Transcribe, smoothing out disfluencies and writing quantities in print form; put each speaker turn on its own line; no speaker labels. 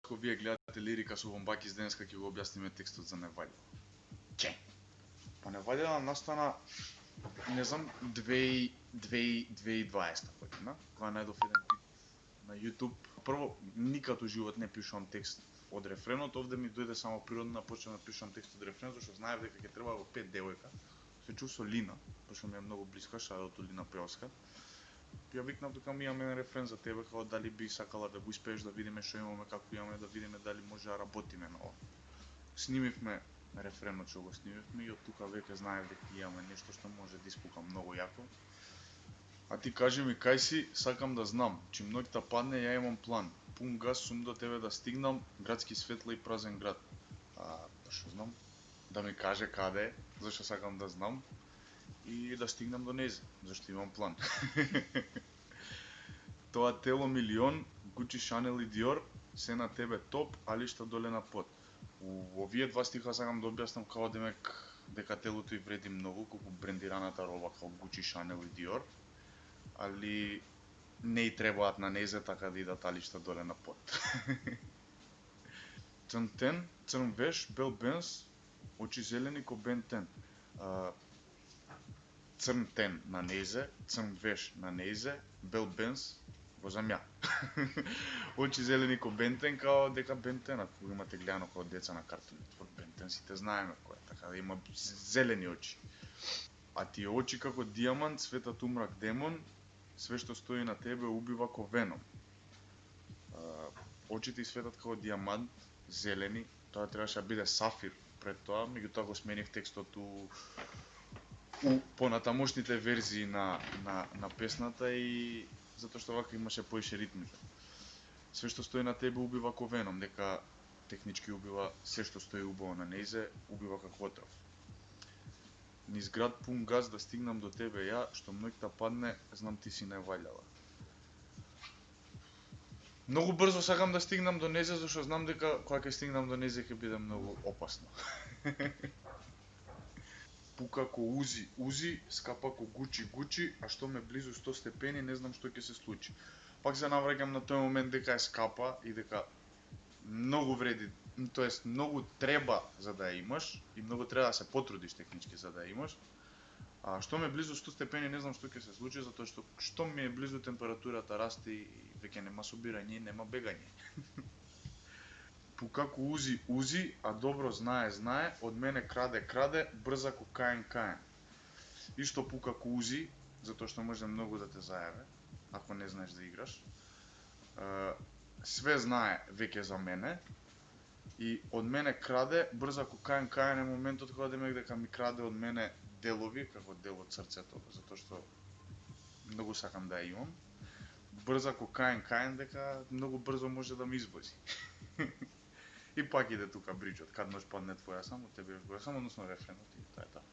Ако вие гледате лирика со бомбаки, денеска ќе го објасниме текстот за Неваља. Ке. Па Неваља настана, не знам, 2020 година, кога најдов еден бит на YouTube. Прво, никад у живот не пишувам текст од рефренот, овде ми дојде само природно да почнам да пишувам текст од рефренот, зашто знаев дека ќе треба во 5 девојка. Се чув со Лина, пошто ми е многу блиска, шараото Лина Пеовска. Ја викнав дека ми имаме еден рефрен за тебе, како дали би сакала да го испееш, да видиме што имаме, како имаме, да видиме дали може да работиме на ова. Снимивме рефренот што го снимивме и од тука веќе знаев дека имаме нешто што може да испука многу јако. А ти кажи ми кај си, сакам да знам, чим ноќта падне ја имам план. Пун газ сум до тебе да стигнам, градски светла и празен град. Што знам? Да ми каже каде, зашто сакам да знам. И да стигнам до незе, зашто имам план. Тоа тело милион, Гучи, Шанел и Диор, се на тебе топ, али што доле на под. У овие два стиха сакам да објаснам како демек дека телото и вреди многу, колку брендираната роба како Гучи, Шанел и Диор, али не и требаат на незе така да идат али што доле на под. Црн тен, црн веш, бел бенз, очи зелени ко Бен Тен. Црн тен на незе, црн веш на незе, бел бенз го замја. Очи зелени ко Бентен, као дека Бентен, ако имате гледано како деца на картун нетворк, Бентен сите знаеме кој е, така да има зелени очи. А тие очи како дијамант, светат умрак демон, све што стои на тебе убива ко веном. Очите и светат како дијамант, зелени, тоа требаше да биде сафир пред тоа, меѓутоа го сменив текстот у понатамошните верзии на песната и затоа што вака имаше поише ритмика. Све што стои на тебе убива ко веном, дека технички убива се што стои убаво на незе, убива како отров. Низ град пун газ да стигнам до тебе ја, што ноќта падне, знам ти си Неваљала. Многу брзо сакам да стигнам до незе, зашто знам дека кога ќе стигнам до незе ќе биде многу опасно. Пука ко Узи, Узи, скапа ко Гучи, Гучи, а што ме близу 100 степени, не знам што ќе се случи. Пак се навраќам на тој момент дека е скапа и дека многу вреди, тоест многу треба за да ја имаш и многу треба да се потрудиш технички за да ја имаш. А што ме близу 100 степени, не знам што ќе се случи, затоа што ми е близу температурата расте и веќе нема собирање, нема бегање. Пука ко Узи, Узи, а добро знае, знае, од мене краде, краде, брза ко Каен, Каен. Исто пука ко Узи, затоа што може многу да те заебе, ако не знаеш да играш. Све знае веќе за мене и од мене краде, брза ко Каен, Каен е моментот кога демек дека ми краде од мене делови, како дел од срцето, затоа што многу сакам да ја имам. Брза ко Каен, Каен дека многу брзо може да ме извози. И пак иде тука бриџот, кад ноќ падне твоја само, тебе још го само, односно рефренот и тоа е тоа.